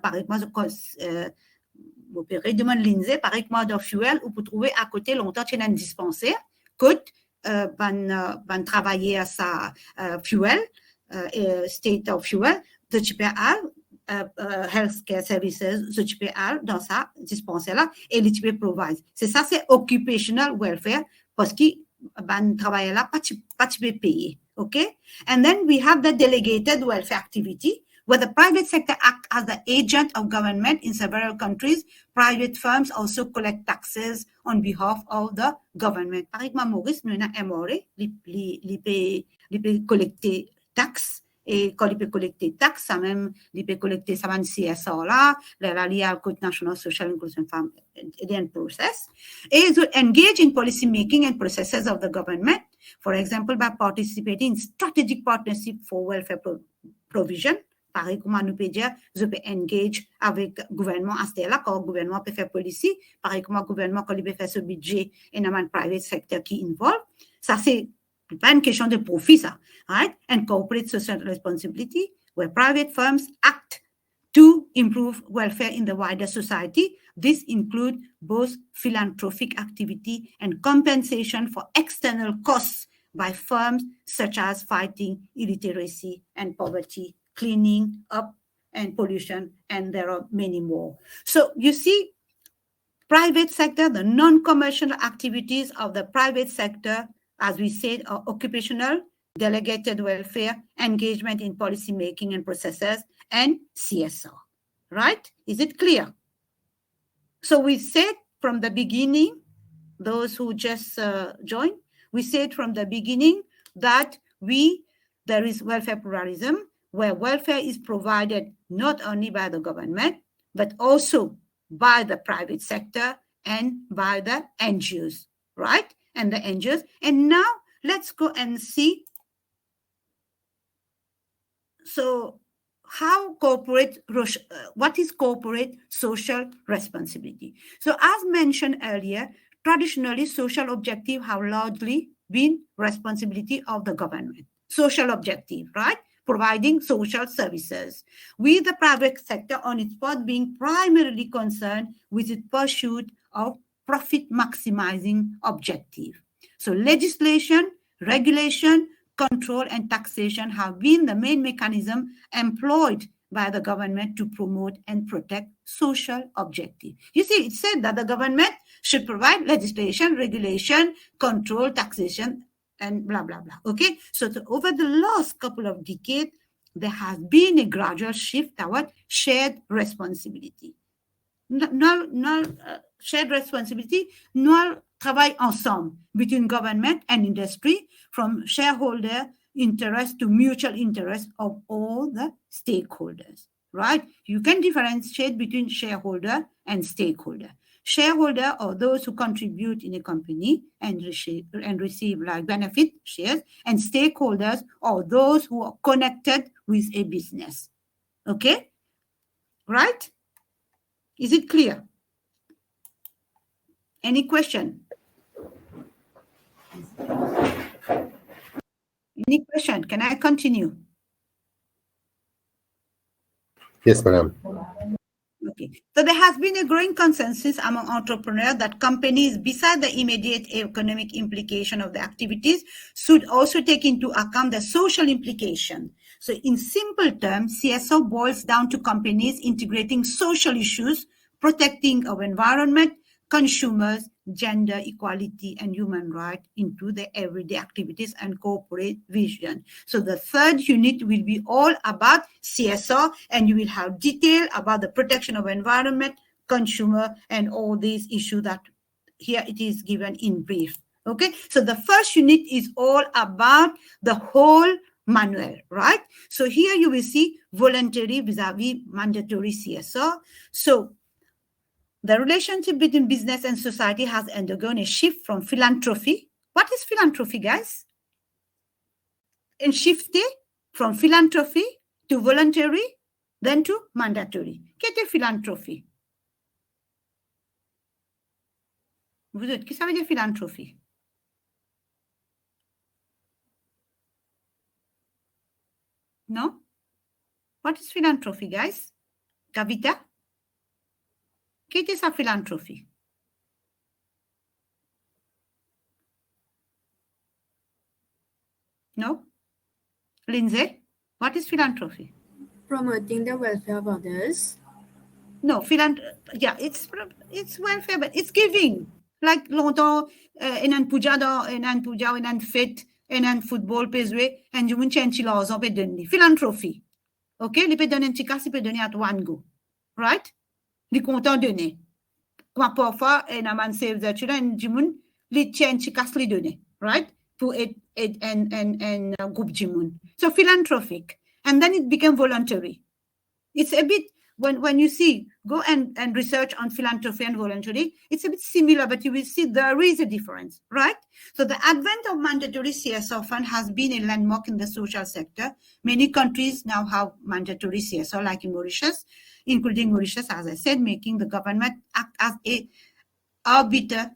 par exemple, vous pouvez demander Lindsay, par exemple, de fuel, ou pour trouver à côté longtemps tiens un dispensaire, coûte, ban travailler à sa fuel, state of fuel, de HPR, healthcare services, de HPR dans sa dispensaire-là, et l'HPR provide. C'est ça, c'est occupational welfare, parce que ban travailler là, pas payer. Okay? And then we have the delegated welfare activity, where the private sector acts as the agent of government in several countries. Private firms also collect taxes on behalf of the government. Par exemple, Maurice, nous avons MRA, il peut collecter taxes, et quand il peut collecter taxes, ça même, il peut collecter ça même CSR là, la liée au National Social Inclusion Fund process. Et to engage in policy making and processes of the government, for example, by participating in strategic partnership for welfare provision. Par exemple, nous peut dire, je peux engage avec le gouvernement à ce là, quand le gouvernement peut faire policy, par exemple, le gouvernement, quand il peut faire ce budget, et il y a un private sector qui involve. Ça, c'est pas une question de profit, ça. Right? And corporate social responsibility, where private firms act to improve welfare in the wider society. This includes both philanthropic activity and compensation for external costs by firms such as fighting illiteracy and poverty, cleaning up and pollution, and there are many more. So you see, private sector, the non-commercial activities of the private sector, as we said, are occupational, delegated welfare, engagement in policy making and processes, and CSR. Right? Is it clear? So we said from the beginning, those who just joined, we said from the beginning that there is welfare pluralism, where welfare is provided not only by the government, but also by the private sector and by the NGOs, right? And the NGOs. And now let's go and see. So what is corporate social responsibility? So as mentioned earlier, traditionally social objectives have largely been responsibility of the government. Social objective, right? Providing social services, with the private sector on its part being primarily concerned with its pursuit of profit maximizing objective. So legislation, regulation, control, and taxation have been the main mechanism employed by the government to promote and protect social objectives. You see, it said that the government should provide legislation, regulation, control, taxation, and blah, blah, blah. Okay? So over the last couple of decades, there has been a gradual shift toward shared responsibility. Shared responsibility, nous travail ensemble between government and industry, from shareholder interest to mutual interest of all the stakeholders, right? You can differentiate between shareholder and stakeholder. Shareholder are those who contribute in a company and receive like benefit shares, and stakeholders are those who are connected with a business. Okay? Right? Is it clear? Any question? Any question? Can I continue? Yes, madam. Okay. So there has been a growing consensus among entrepreneurs that companies, besides the immediate economic implication of the activities, should also take into account the social implication. So in simple terms, CSR boils down to companies integrating social issues, protecting our environment, consumers, gender equality, and human rights into their everyday activities and corporate vision. So the third unit will be all about CSR, and you will have detail about the protection of environment, consumer, and all these issues that here it is given in brief. Okay, so the first unit is all about the whole manual, right? So here you will see voluntary vis-a-vis mandatory CSR. So the relationship between business and society has undergone a shift from philanthropy. What is philanthropy, guys? And shifted from philanthropy to voluntary, then to mandatory. Qu'est-ce que philanthropie? Qu'est-ce que ça veut dire philanthropie? No? What is philanthropy, guys? Kavita? Qu'est-ce que philanthropy? No? Lindsay, what is philanthropy? Promoting the welfare of others. No, yeah, it's welfare, but it's giving. Like longtemps, enan puja, enan fête, enan football, pezwe, and you won't change laws of philanthropy. Okay? Li peut donner un petit casse, il peut donner à one go. Right? Li content donner. Comme parfois, enan man save the children, and you won't li change casse li donner. Right? For it and group jimun. So philanthropic. And then it became voluntary. It's a bit, when you see, go and research on philanthropy and voluntary, it's a bit similar, but you will see there is a difference, right? So the advent of mandatory CSR fund has been a landmark in the social sector. Many countries now have mandatory CSR, like in Mauritius, including Mauritius, as I said, making the government act as a arbiter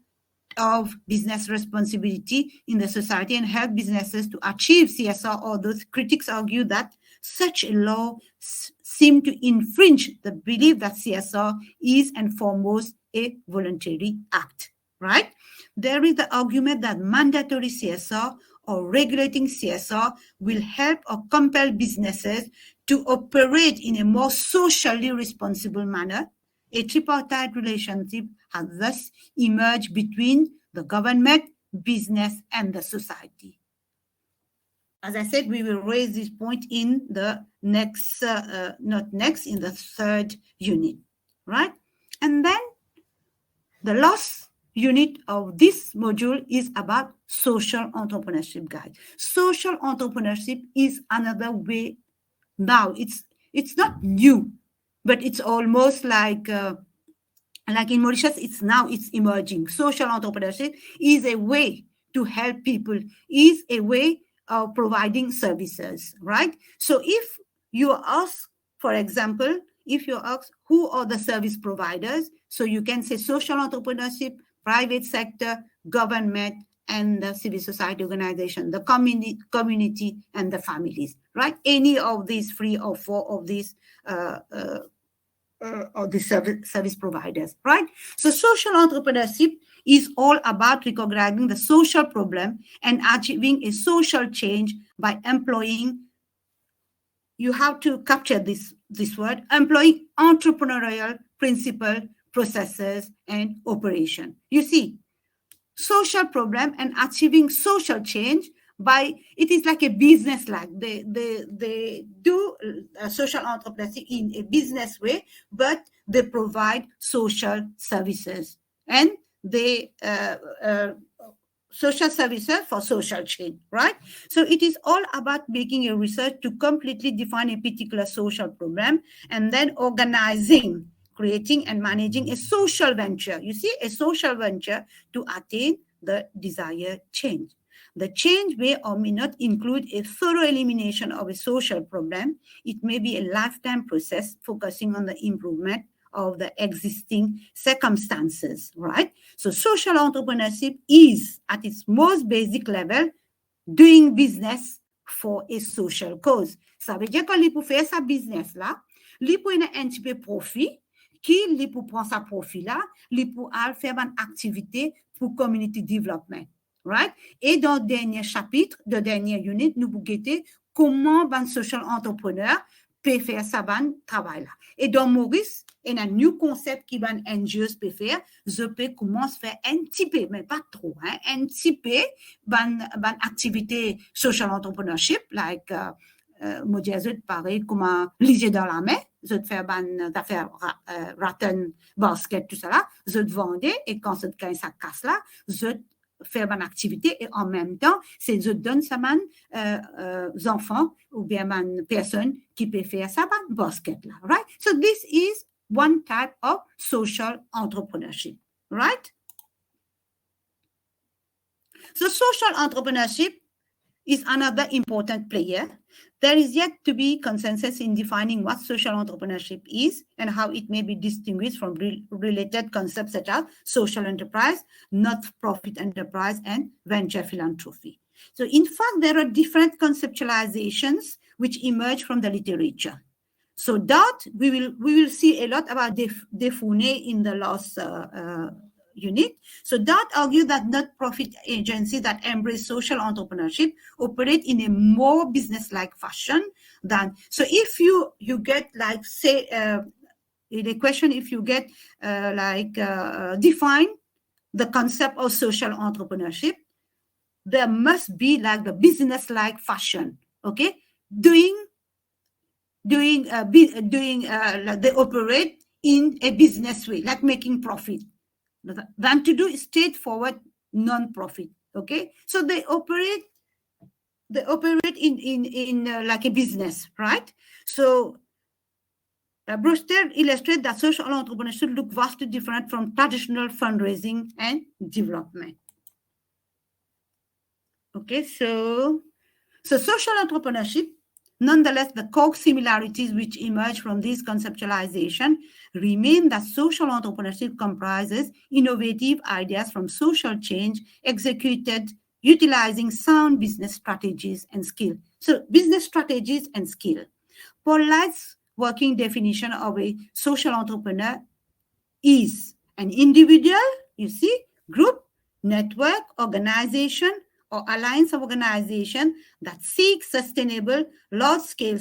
of business responsibility in the society and help businesses to achieve CSR, although critics argue that such a law seems to infringe the belief that CSR is and foremost a voluntary act, right? There is the argument that mandatory CSR or regulating CSR will help or compel businesses to operate in a more socially responsible manner. A tripartite relationship has thus emerged between the government, business, and the society. As I said, we will raise this point in the next, in the third unit, right? And then the last unit of this module is about social entrepreneurship, guys. Social entrepreneurship is another way now. It's not new, but it's almost like in Mauritius, it's emerging. Social entrepreneurship is a way to help people, is a way of providing services, right? So if you ask, for example, if you ask who are the service providers, so you can say social entrepreneurship, private sector, government, and the civil society organization, the community, and the families, right? Any of these 3 or 4 of these or the service providers, right? So social entrepreneurship is all about recognizing the social problem and achieving a social change by employing, you have to capture this word, employing entrepreneurial principle, processes, and operation. You see, social problem and achieving social change by, it is like a business, like they do social entrepreneurship in a business way, but they provide social services and they social services for social change, right? So it is all about making a research to completely define a particular social problem and then organizing, creating and managing a social venture. You see, a social venture to attain the desired change. The change may or may not include a thorough elimination of a social problem. It may be a lifetime process focusing on the improvement of the existing circumstances, right? So social entrepreneurship is, at its most basic level, doing business for a social cause. Ça veut dire que li pou faire sa business là, li pou ene un petit peu profit, qui li pou prendre sa profit là, li pou al faire une activité pour community development. Right? Et dans le dernier chapitre, de dernier unit, nous vous guetter comment un social entrepreneur peut faire sa travail là. Et dans Maurice, il y a un nouveau concept qui van NGOs peut faire. Je peux commencer à faire un petit peu, mais pas trop, hein, un petit peu ban activité social entrepreneurship, like moi je pareil comme liser dans la main, je te faire ban d'affaires rattan basket tout ça là, je te vendais et quand ça casse là, je faire une activité et en même temps, c'est je donne ça aux enfants ou bien personnes qui peuvent faire ça basket là, right? So this is one type of social entrepreneurship, right? So social entrepreneurship is another important player. There is yet to be consensus in defining what social entrepreneurship is and how it may be distinguished from related concepts such as social enterprise, not-for-profit enterprise, and venture philanthropy. So in fact, there are different conceptualizations which emerge from the literature. So that we will see a lot about Defune in the last unit. So that argues that not-profit agencies that embrace social entrepreneurship operate in a more business-like fashion than. So if you get like say in a question, if you get define the concept of social entrepreneurship, there must be like the business-like fashion, okay? They operate in a business way, like making profit, than to do straightforward non-profit, okay? So they operate in like a business, right? So Brewster illustrates that social entrepreneurship look vastly different from traditional fundraising and development. Okay, so social entrepreneurship, nonetheless, the core similarities which emerge from this conceptualization remain that social entrepreneurship comprises innovative ideas from social change executed utilizing sound business strategies and skill. So business strategies and skill. Paul Light's working definition of a social entrepreneur is an individual, you see, group, network, organization, or alliance of organization that seeks sustainable, large-scale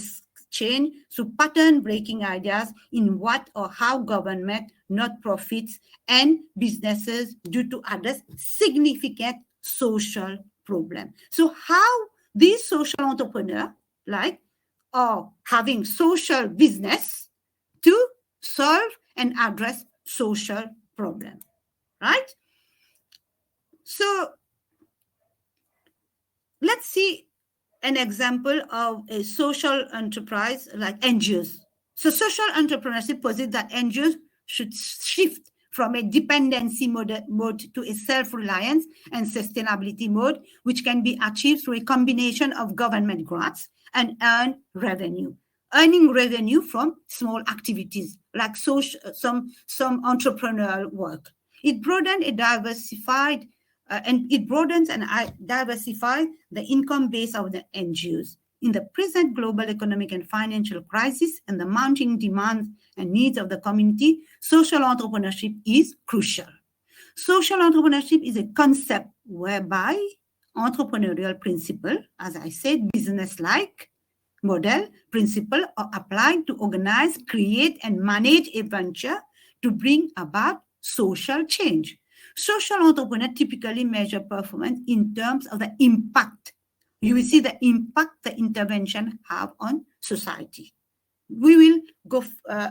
change through pattern-breaking ideas in what or how government, not-profits, and businesses do to address significant social problems. So how these social entrepreneurs, are having social business to solve and address social problems, right? So let's see an example of a social enterprise like NGOs. So social entrepreneurship posits that NGOs should shift from a dependency mode to a self-reliance and sustainability mode, which can be achieved through a combination of government grants and earning revenue from small activities like some entrepreneurial work. It broadens and diversifies the income base of the NGOs. In the present global economic and financial crisis and the mounting demands and needs of the community, social entrepreneurship is crucial. Social entrepreneurship is a concept whereby entrepreneurial principle, as I said, business-like model principle are applied to organize, create, and manage a venture to bring about social change. Social entrepreneurs typically measure performance in terms of the impact. You will see the impact the intervention have on society. We will go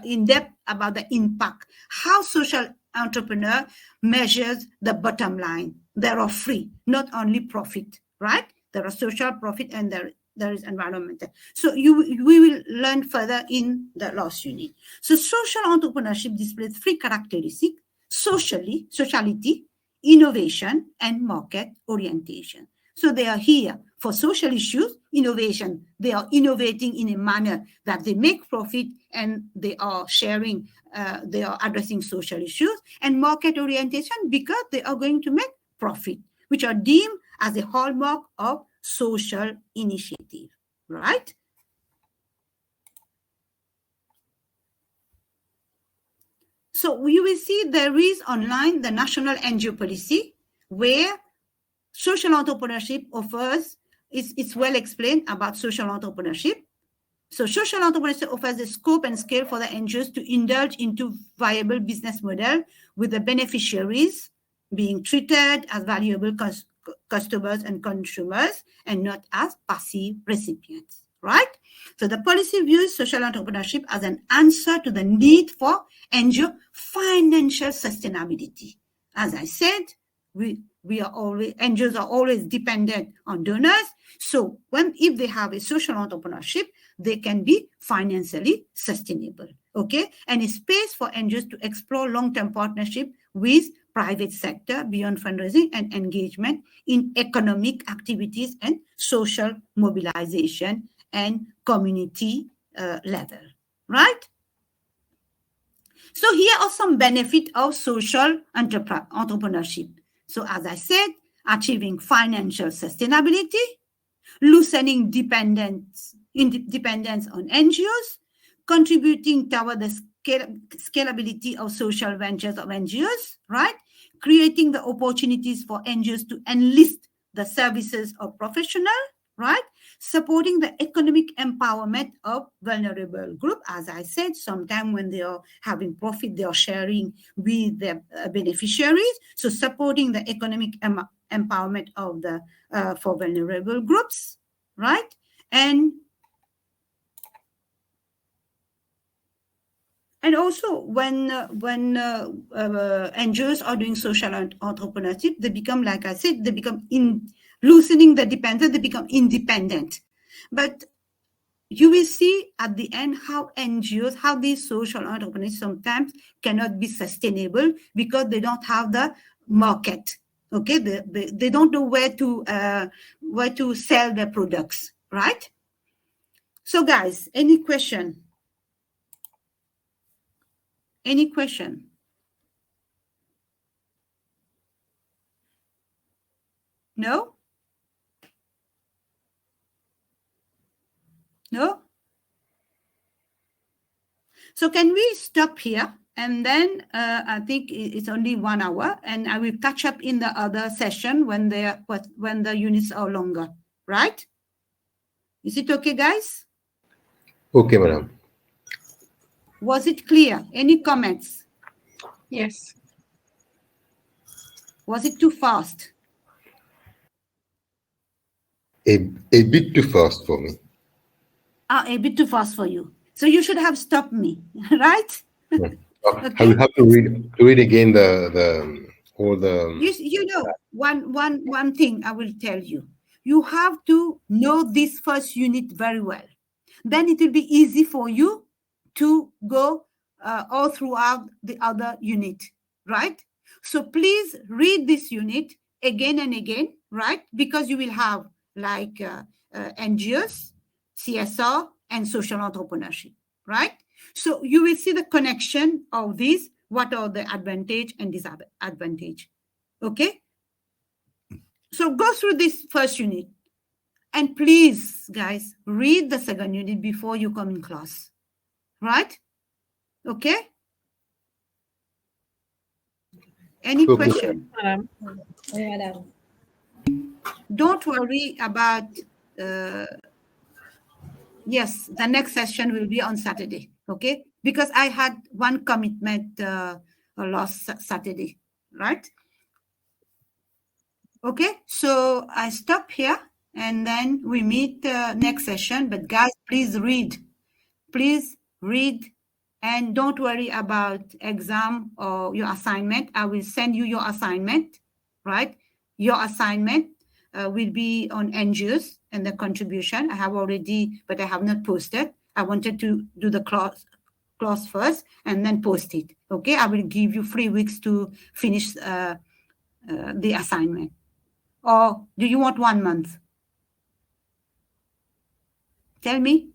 in depth about the impact, how social entrepreneur measures the bottom line. There are three, not only profit, right? There are social profit and there is environmental. So we will learn further in the last unit. So social entrepreneurship displays three characteristics: sociality, innovation, and market orientation. So they are here for social issues, innovation. They are innovating in a manner that they make profit and they are sharing, they are addressing social issues, and market orientation because they are going to make profit, which are deemed as a hallmark of social initiative, right? So you will see there is online the national NGO policy where social entrepreneurship offers, it's well explained about social entrepreneurship. So social entrepreneurship offers the scope and scale for the NGOs to indulge into viable business model with the beneficiaries being treated as valuable customers and consumers and not as passive recipients, right? So the policy views social entrepreneurship as an answer to the need for NGO financial sustainability. As I said, NGOs are always dependent on donors. So if they have a social entrepreneurship, they can be financially sustainable, okay? And a space for NGOs to explore long-term partnership with private sector beyond fundraising and engagement in economic activities and social mobilization and community level, right? So here are some benefits of social entrepreneurship. So as I said, achieving financial sustainability, loosening dependence dependence on NGOs, contributing toward the scalability of social ventures of NGOs, right? Creating the opportunities for NGOs to enlist the services of professionals, right? Supporting the economic empowerment of vulnerable group. As I said, sometimes when they are having profit, they are sharing with their beneficiaries. So supporting the economic empowerment of the for vulnerable groups, right? And also, when NGOs are doing social entrepreneurship, they become, like I said, they become loosening the dependence, they become independent. But you will see at the end how NGOs, how these social entrepreneurs sometimes cannot be sustainable because they don't have the market. Okay, they don't know where to sell their products, right? So, guys, any question? Any question? No? No? So can we stop here? And then I think it's only 1 hour, and I will catch up in the other session when the units are longer, right? Is it okay, guys? Okay, madam. Was it clear? Any comments? Yes. Was it too fast? A bit too fast for me. A bit too fast for you. So you should have stopped me, right? Okay. Okay. I will have to read again all the. You know, one thing I will tell you. You have to know this first unit very well. Then it will be easy for you to go all throughout the other unit, right? So please read this unit again and again, right? Because you will have like NGOs, CSR, and social entrepreneurship, right? So you will see the connection of these. What are the advantage and disadvantage? Okay? So go through this first unit. And please, guys, read the second unit before you come in class. Right? Okay? Any Okay. question? Madam. Madam. Don't worry about, yes, the next session will be on Saturday. Okay? Because I had one commitment last Saturday. Right? Okay? So I stop here. And then we meet next session. But guys, please read. Please read. And don't worry about exam or your assignment. I will send you your assignment, right? Your assignment will be on NGOs and the contribution. I have already, but I have not posted. I wanted to do the class first and then post it. Okay? I will give you 3 weeks to finish the assignment. Or do you want 1 month? Tell me.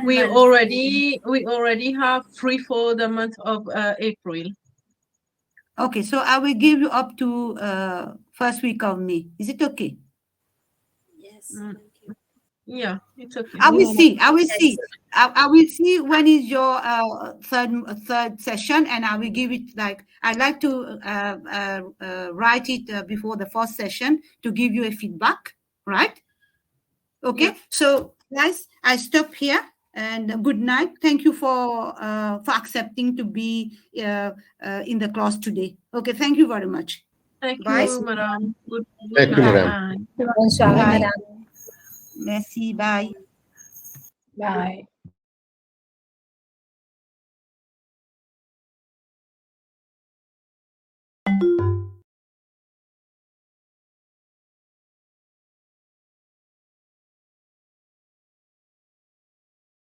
We already have 3 for the month of April. Okay, so I will give you up to first week of May. Is it okay? Yes. Mm. Thank you. Yeah, it's okay. I will see. I will see. I will see when is your third session, and I will give it like I like to write it before the first session to give you a feedback, right? Okay. Yeah. So guys, I stop here. And good night. Thank you for accepting to be in the class today. Okay, thank you very much. Thank Bye. you, madam. Good Thank you, night. madam. Bonne soirée, Bye. madame. Merci. Bye. Bye.